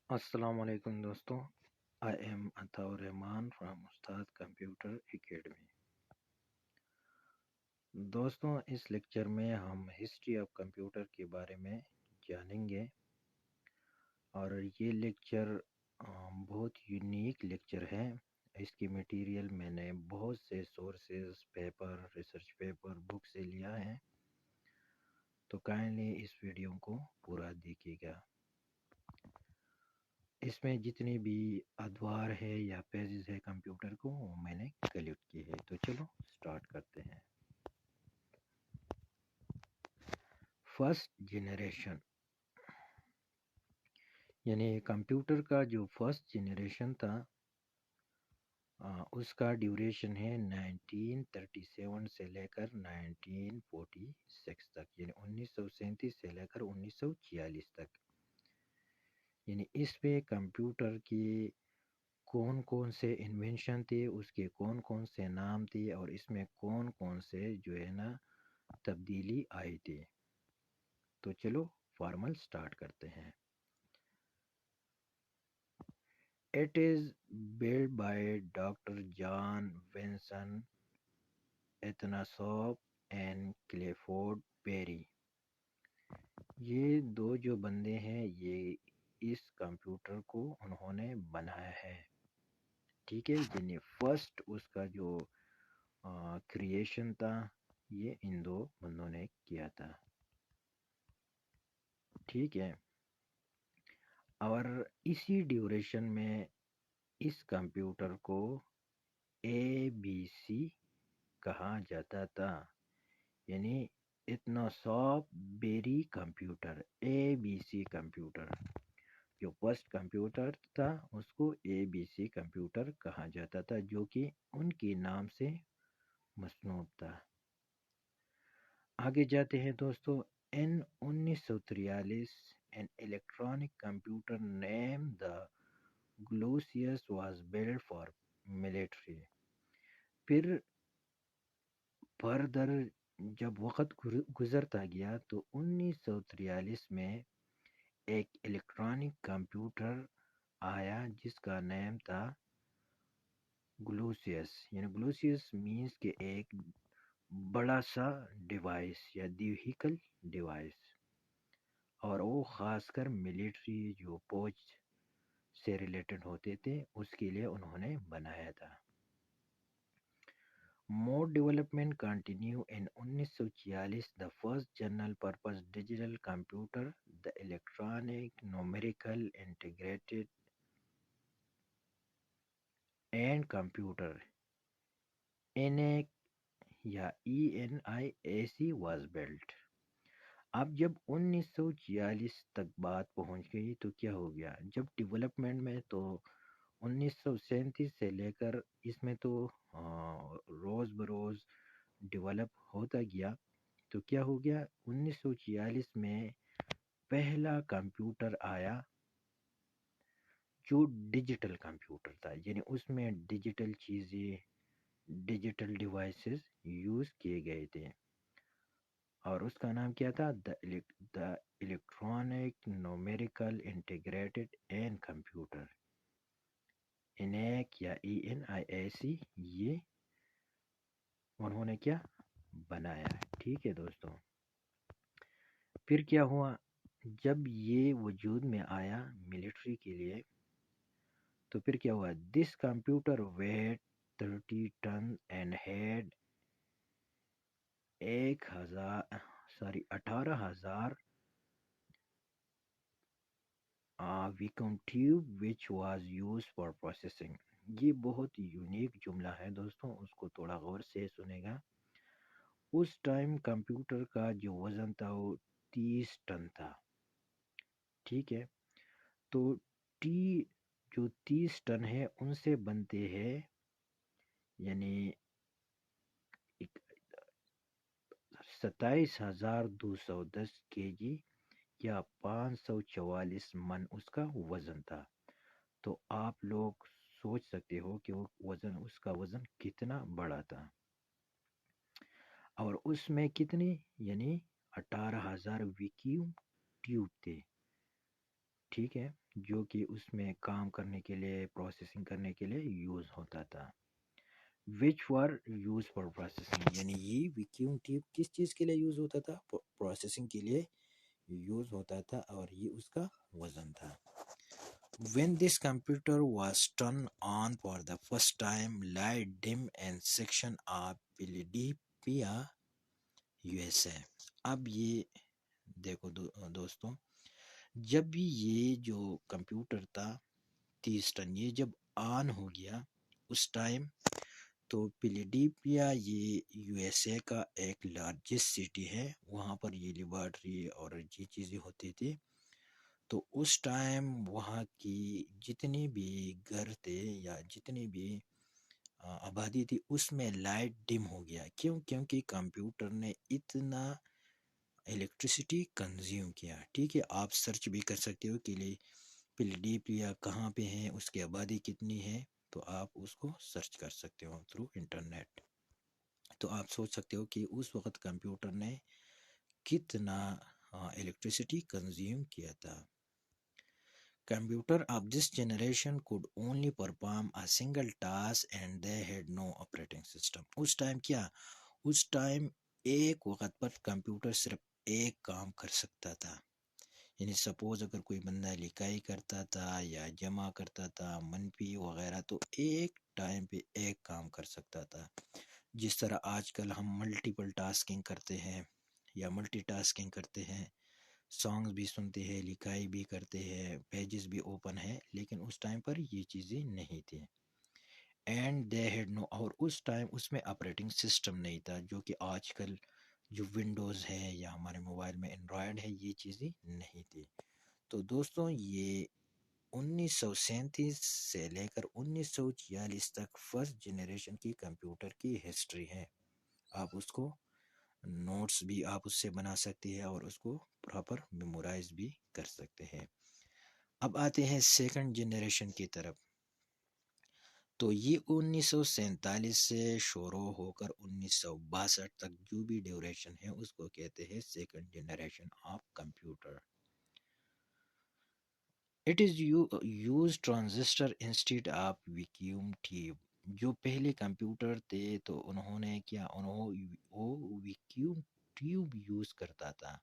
السلام علیکم دوستوں. I am Ata ur Rahman from Ustad computer academy. دوستوں اس لیکچر میں ہم ہسٹری آف کمپیوٹر کے بارے میں جانیں گے اور یہ لیکچر بہت یونیک لیکچر ہے. اس کی میٹیریل میں نے بہت سے سورسز پیپر ریسرچ پیپر بک سے لیا ہے، تو کائنڈلی اس ویڈیو کو پورا دیکھیے گا. اس میں جتنی بھی ادوار ہے یا پیجز ہے کمپیوٹر کو وہ میں نے کلیکٹ کی ہے. تو چلو سٹارٹ کرتے ہیں. فرسٹ جنریشن، یعنی کمپیوٹر کا جو فرسٹ جنریشن تھا اس کا ڈیوریشن ہے 1937 سے لے کر 1946 تک، یعنی 1937 سے لے کر 1946 تک. یعنی اس پہ کمپیوٹر کی کون کون سے انوینشن تھے، اس کے کون کون سے نام تھے، اور اس میں کون کون سے جو ہے نا تبدیلی آئی تھی. تو چلو فارمل سٹارٹ کرتے ہیں. It is built by Dr. John Vinson Atanasoff and Clifford Berry. یہ دو جو بندے ہیں یہ اس کمپیوٹر کو انہوں نے بنایا ہے. ٹھیک ہے، یعنی فرسٹ اس کا جو کریشن تھا یہ ان دو بندوں نے کیا تھا. ٹھیک ہے، اور اسی ڈیوریشن میں اس کمپیوٹر کو اے بی سی کہا جاتا تھا، یعنی اتناسوف بیری کمپیوٹر، اے بی سی کمپیوٹر. جو فرسٹ کمپیوٹر تھا اس کو اے بی سی کمپیوٹر کہا جاتا تھا، جو کہ ان کے نام سے مسنود تھا. آگے جاتے ہیں دوستو. ان 1943 an electronic computer named the Glucius was built for military. پھر فردر جب وقت گزرتا گیا تو 1943 میں ایک الیکٹرانک کمپیوٹر آیا جس کا نام تھا گلوسیس. یعنی گلوسیس مینس کہ ایک بڑا سا ڈیوائس یا دیوہیکل ڈیوائس، اور وہ خاص کر ملٹری جو فوج سے ریلیٹڈ ہوتے تھے اس کے لیے انہوں نے بنایا تھا. More development continue in 1946. The first general purpose digital computer, the electronic numerical integrated and computer ENIAC یا ENIAC was built. اب جب 1946 تک بات پہنچ گئی تو کیا ہو گیا؟ جب ڈیولپمنٹ میں تو 1937 سے لے کر اس میں تو روز بروز ڈیولپ ہوتا گیا. تو کیا ہو گیا؟ 1946 میں پہلا کمپیوٹر آیا جو ڈیجیٹل کمپیوٹر تھا، یعنی اس میں ڈیجیٹل چیزیں ڈیجیٹل ڈیوائسز یوز کیے گئے تھے، اور اس کا نام کیا تھا؟ The electronic numerical integrated and computer, انیک یا ENIAC. یہ انہوں نے کیا بنایا. ٹھیک ہے دوستوں، پھر کیا ہوا جب یہ وجود میں آیا ملٹری کے لیے؟ تو پھر کیا ہوا؟ This computer weight 30 ton and had 18,000 vacuum tube which was use for processing. یہ بہت یونیک جملہ ہے دوستوں، اس کو تھوڑا غور سے سنے گا. اس ٹائم کمپیوٹر کا جو وزن تھا وہ 30 ٹن تھا. ٹھیک ہے، تو جو 30 ٹن ہے ان سے بنتے ہیں یعنی 27,210 kg یا 544 من اس کا وزن تھا. تو آپ لوگ سوچ سکتے ہو کہ اس کا وزن کتنا بڑا تھا. اور اس میں کتنی یعنی 18,000 ویکیوم ٹیوب تھے. ٹھیک ہے، جو کہ اس میں کام کرنے کے لیے، پروسیسنگ کرنے کے لیے یوز ہوتا تھا. وچ ور یوز فار پروسیسنگ، یعنی یہ ویکیوم ٹیوب کس چیز کے لیے یوز ہوتا تھا؟ پروسیسنگ کے لیے یوز ہوتا تھا، اور یہ اس کا وزن تھا. When this computer was turned on for the first time, light dim and section of Philadelphia USA. اب یہ دیکھو دوستوں، جب بھی یہ جو کمپیوٹر تھا 30 ٹن، یہ جب آن ہو گیا اس ٹائم، تو فیلیڈیپیا یہ یو ایس اے کا ایک لارجسٹ سٹی ہے، وہاں پر یہ لیبارٹری اور یہ چیزیں ہوتی تھی. تو اس ٹائم وہاں کی جتنی بھی گھر تھے یا جتنی بھی آبادی تھی، اس میں لائٹ ڈم ہو گیا. کیونکہ کمپیوٹر نے اتنا الیکٹریسٹی کنزیوم کیا. ٹھیک ہے، آپ سرچ بھی کر سکتے ہو کہ فیلیڈیپیا کہاں پہ ہیں، اس کی آبادی کتنی ہے، تو آپ اس کو سرچ کر سکتے ہو تھرو انٹرنیٹ. تو آپ سوچ سکتے ہو کہ اس وقت کمپیوٹر نے کتنا الیکٹریسٹی کنزیوم کیا تھا. Computer of this generation could only perform a single task and they had no operating system. اس ٹائم کیا؟ اس ٹائم ایک وقت پر کمپیوٹر صرف ایک کام کر سکتا تھا. یعنی سپوز اگر کوئی بندہ لکھائی کرتا تھا یا جمع کرتا تھا منفی وغیرہ، تو ایک ٹائم پہ ایک کام کر سکتا تھا. جس طرح آج کل ہم ملٹیپل ٹاسکنگ کرتے ہیں یا ملٹی ٹاسکنگ کرتے ہیں، سانگز بھی سنتے ہیں، لکھائی بھی کرتے ہیں، پیجز بھی اوپن ہے، لیکن اس ٹائم پر یہ چیزیں نہیں تھیں. اینڈ دے ہیڈ نو، اور اس ٹائم اس میں آپریٹنگ سسٹم نہیں تھا، جو کہ آج کل جو ونڈوز ہے یا ہمارے موبائل میں اینڈرائڈ ہے، یہ چیزیں نہیں تھی. تو دوستوں، یہ 1937 سے لے کر 1946 تک فرسٹ جنریشن کی کمپیوٹر کی ہسٹری ہے. آپ اس کو نوٹس بھی آپ اس سے بنا سکتے ہیں اور اس کو پراپر میمورائز بھی کر سکتے ہیں. اب آتے ہیں سیکنڈ جنریشن کی طرف. تو یہ 1947 سے شروع ہو کر 1962 تک جو بھی ڈیوریشن ہے، اس کو کہتے ہیں second generation of computer. It is use transistor instead of vacuum tube. جو پہلے کمپیوٹر تھے تو انہوں نے کیا، وہ ویکیوم ٹیوب یوز کرتا تھا.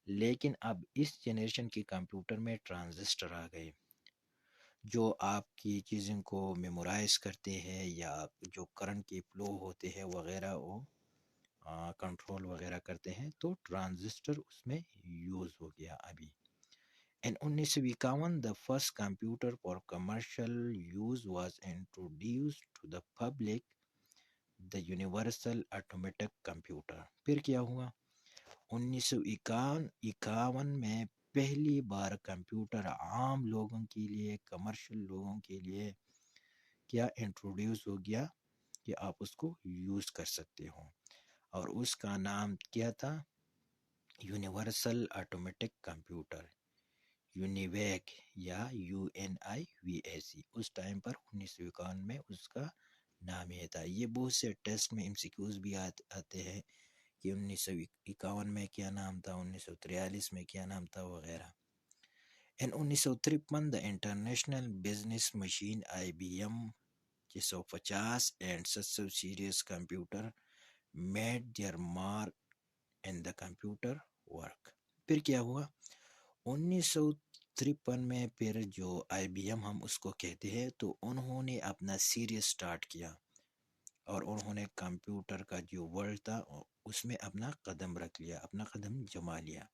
لیکن اب اس جنریشن کے کمپیوٹر میں ٹرانزسٹر آ گئے، جو آپ کی چیزوں کو میمورائز کرتے ہیں یا جو کرنٹ کی فلو ہوتے ہیں وغیرہ، وہ کنٹرول وغیرہ کرتے ہیں. تو ٹرانزسٹر اس میں یوز ہو گیا ابھی. In 1951, the first computer for commercial use was introduced to the public, the Universal Automatic Computer. پھر کیا ہوا؟ 1951 میں پہلی بار کمپیوٹر عام لوگوں کے لیے، کمرشل لوگوں کے لیے کیا انٹروڈیوس ہو گیا کہ آپ اس کو یوز کر سکتے ہو، اور اس کا نام کیا تھا؟ یونیورسل آٹومیٹک کمپیوٹر، یونیویک یا UNIVAC. اس ٹائم پر 1951 میں اس کا نام یہ تھا. یہ بہت سے ٹیسٹ میں MCQs بھی آتے ہیں کہ 1951 میں کیا نام تھا، 1943 میں کیا نام تھا وغیرہ. In 1953 the International Business Machine IBM 650 and 700 series computer made their mark in the computer work. پھر کیا ہوا؟ 1953 میں پھر جو IBM ہم اس کو کہتے ہیں، تو انہوں نے اپنا سیریز سٹارٹ کیا اور انہوں نے کمپیوٹر کا جو ورلڈ تھا اس میں اپنا قدم رکھ لیا، اپنا قدم جما لیا.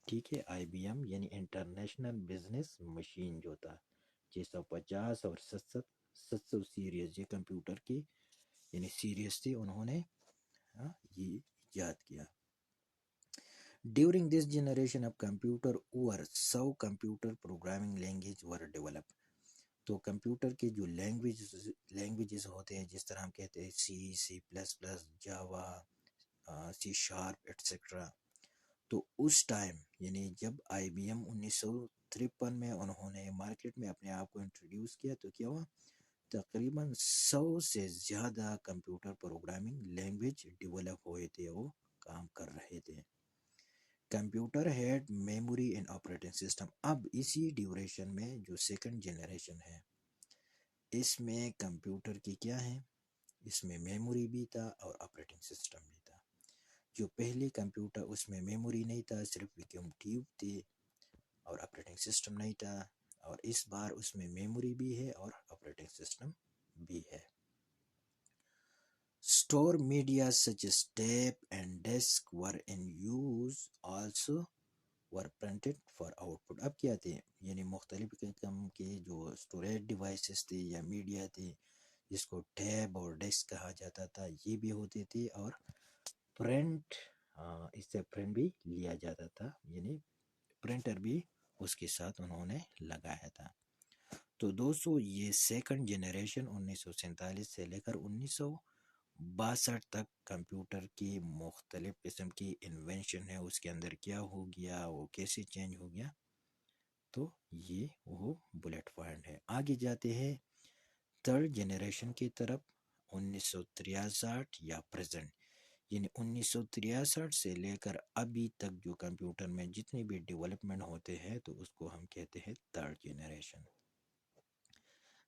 ٹھیک ہے، IBM یعنی انٹرنیشنل بزنس مشین جو تھا 650 اور 700 سیریز، یہ کمپیوٹر کی یعنی سیریز تھی، انہوں نے یہ ایجاد کیا. During this generation of computer, over 100 computer programming language were developed. تو کمپیوٹر کے جو لینگویجز ہوتے ہیں، جس طرح ہم کہتے ہیں C++, جاوا، C# ایٹسیٹرا. تو اس ٹائم یعنی جب IBM 1953 میں انہوں نے مارکیٹ میں اپنے آپ کو انٹروڈیوس کیا، تو کیا ہوا؟ تقریباً 100 سے زیادہ کمپیوٹر پروگرامنگ لینگویج ڈیولپ ہوئے تھے، وہ کام کر رہے تھے. Computer head memory in operating system. اب اسی ڈیوریشن میں جو سیکنڈ جنریشن ہے اس میں کمپیوٹر کی کیا ہے، اس میں میموری بھی تھا اور آپریٹنگ سسٹم بھی تھا. جو پہلے کمپیوٹر اس میں میموری نہیں تھا، صرف ویکیوم ٹیوب تھی اور آپریٹنگ سسٹم نہیں تھا، اور اس بار اس میں میموری بھی ہے اور آپریٹنگ سسٹم بھی ہے. Store media such as tape and disk were in use also were printed for output. اب کیا تھے، یعنی مختلف قسم کے جو اسٹوریج ڈیوائسز تھے یا میڈیا تھے جس کو ٹیب اور ڈسک کہا جاتا تھا، یہ بھی ہوتے تھے، اور پرنٹ اس سے پرنٹ بھی لیا جاتا تھا، یعنی پرنٹر بھی اس کے ساتھ انہوں نے لگایا تھا. تو دوستو یہ سیکنڈ جنریشن 1947 سے لے کر 1962 تک کمپیوٹر کی مختلف قسم کی انوینشن ہے. اس کے اندر کیا ہو گیا، وہ کیسے چینج ہو گیا، تو یہ وہ بلیٹ پوائنٹ ہے. آگے جاتے ہیں تھرڈ جنریشن کی طرف، 1963 یا پریزنٹ، یعنی 1963 سے لے کر ابھی تک جو کمپیوٹر میں جتنی بھی ڈیولپمنٹ ہوتے ہیں تو اس کو ہم کہتے ہیں third generation.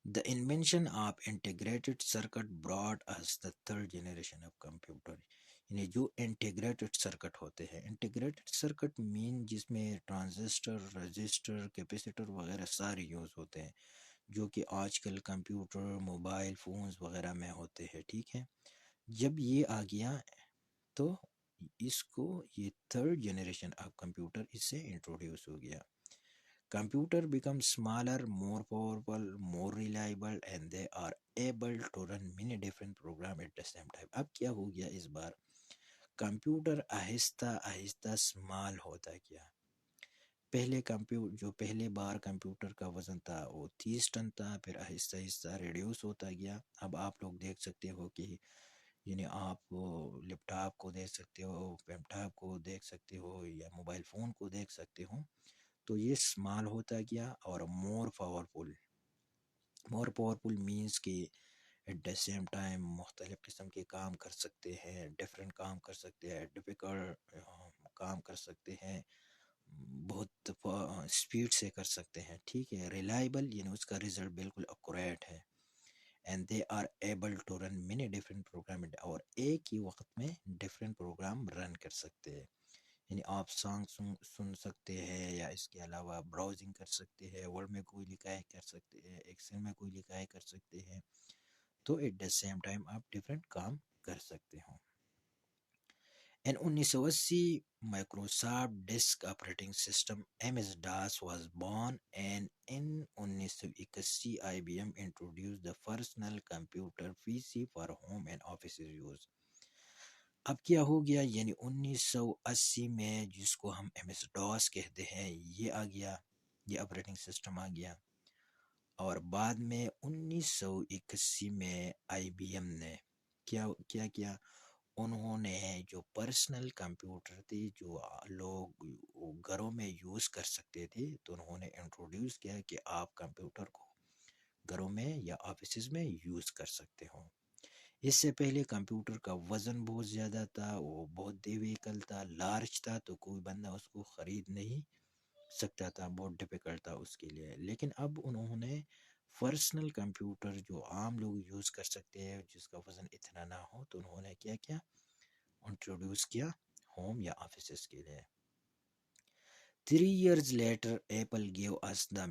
The invention of integrated circuit brought us the third generation of computer. یعنی جو انٹیگریٹڈ سرکٹ ہوتے ہیں، انٹیگریٹڈ سرکٹ مین جس میں ٹرانزسٹر، رجسٹر، کیپیسیٹر وغیرہ سارے یوز ہوتے ہیں، جو کہ آج کل کمپیوٹر، موبائل فونز وغیرہ میں ہوتے ہیں. ٹھیک ہے، جب یہ آ گیا تو اس کو یہ تھرڈ جنریشن آف کمپیوٹر اس سے انٹروڈیوس ہو گیا. Computer becomes smaller, more powerful, more reliable, and they are able to run many different programs at the same time. اب کیا ہو گیا اس بار، کمپیوٹر آہستہ آہستہ اسمال ہوتا گیا. پہلے جو پہلے بار کمپیوٹر کا وزن تھا وہ 30 ٹن تھا، پھر آہستہ آہستہ ریڈیوس ہوتا گیا. اب آپ لوگ دیکھ سکتے ہو کہ یعنی آپ لیپ ٹاپ کو دیکھ سکتے ہو، پیپ ٹاپ کو دیکھ سکتے ہو، یا موبائل فون کو دیکھ سکتے ہو، تو یہ اسمال ہوتا گیا اور مور پاورفل مینس کہ ایٹ دا سیم ٹائم مختلف قسم کے کام کر سکتے ہیں، ڈفرینٹ کام کر سکتے ہیں، ڈیفیکلٹ کام کر سکتے ہیں، بہت اسپیڈ سے کر سکتے ہیں. ٹھیک ہے، ریلائبل یعنی اس کا رزلٹ بالکل ایکوریٹ ہے. And they are able to run many different program, اور ایک ہی وقت میں ڈفرینٹ پروگرام رن کر سکتے ہیں. یعنی آپ سانگ سن سکتے ہیں، یا اس کے علاوہ براؤزنگ کر سکتے ہیں، ورڈ میں کوئی لکھائی کر سکتے ہیں، ایکسل میں کوئی لکھائی کر سکتے ہیں، تو ایٹ دا سیم ٹائم آپ ڈفرینٹ کام کر سکتے ہوں. In 1980 Microsoft Disk Operating System MS-DOS was born, and in 1981 IBM introduced the personal computer PC for home and office use. اب کیا ہو گیا، یعنی 1980 میں جس کو ہم ایم ایس ڈاس کہتے ہیں یہ آ گیا، یہ آپریٹنگ سسٹم آ گیا. اور بعد میں 1981 میں آئی بی ایم نے کیا کیا، انہوں نے جو پرسنل کمپیوٹر تھے جو لوگ گھروں میں یوز کر سکتے تھے، تو انہوں نے انٹروڈیوس کیا کہ آپ کمپیوٹر کو گھروں میں یا آفیسز میں یوز کر سکتے ہوں. اس سے پہلے کمپیوٹر کا وزن بہت زیادہ تھا، وہ بہت ڈیفیکل تھا، لارج تھا، تو کوئی بندہ اس کو خرید نہیں سکتا تھا، بہت ڈیفیکلٹ تھا اس کے لیے. لیکن اب انہوں نے پرسنل کمپیوٹر جو عام لوگ یوز کر سکتے ہیں جس کا وزن اتنا نہ ہو، تو انہوں نے کیا انٹروڈیوس کیا ہوم یا آفیسز کے لیے. 3 years later Apple gave us the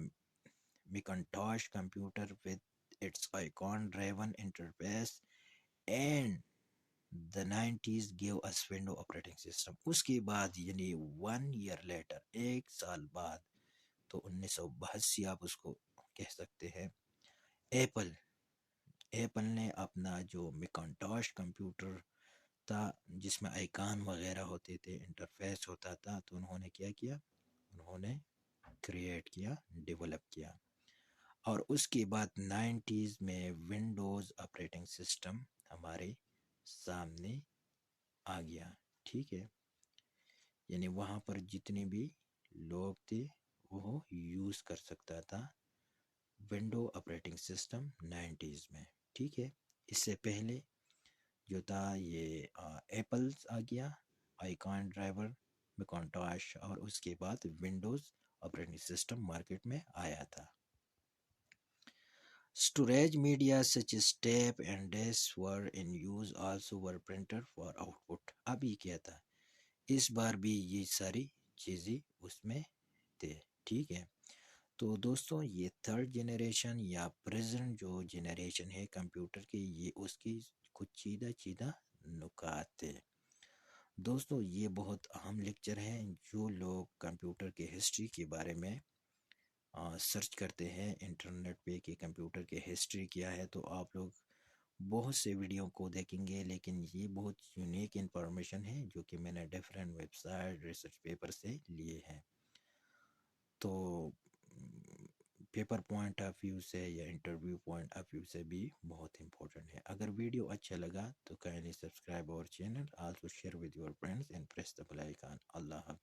Macintosh computer with its icon driven interface, and the 90s gave us Windows operating system. اس کے بعد یعنی 1 year later، 1 سال بعد، تو 1982 آپ اس کو کہہ سکتے ہیں، ایپل نے اپنا جو میکنٹاش کمپیوٹر تھا جس میں آئیکن وغیرہ ہوتے تھے، انٹرفیس ہوتا تھا، تو انہوں نے کیا انہوں نے کریٹ کیا، ڈیولپ کیا. اور اس کے بعد 90s میں ونڈوز آپریٹنگ سسٹم ہمارے سامنے آ گیا. ٹھیک ہے، یعنی وہاں پر جتنے بھی لوگ تھے وہ یوز کر سکتا تھا ونڈو آپریٹنگ سسٹم 90s میں. ٹھیک ہے، اس سے پہلے جو تھا یہ ایپلز آ گیا، آئیکن ڈرائیور میکنٹاش، اور اس کے بعد ونڈوز آپریٹنگ سسٹم مارکیٹ میں آیا تھا. Storage media such as tape and discs were in use, also were printer for output. اب یہ کیا تھا، اس بار بھی یہ ساری چیزیں اس میں تھے. ٹھیک ہے، تو دوستوں یہ تھرڈ جنریشن یا پریزنٹ جو جنریشن ہے کمپیوٹر کی، یہ اس کی کچھ چیدہ نکات تھے. دوستوں یہ بہت اہم لیکچر ہے. جو لوگ کمپیوٹر کے ہسٹری کے بارے میں سرچ کرتے ہیں انٹرنیٹ پہ کہ کمپیوٹر کی ہسٹری کیا ہے، تو آپ لوگ بہت سے ویڈیو کو دیکھیں گے، لیکن یہ بہت یونیک انفارمیشن ہے جو کہ میں نے different website research paper سے لیے ہیں. تو پیپر پوائنٹ آف ویو سے یا انٹرویو پوائنٹ آف ویو سے بھی بہت امپورٹنٹ ہے. اگر ویڈیو اچھا لگا تو کائنڈلی سبسکرائب اور channel, also share with your friends and press the bell icon. اللہ حافظ.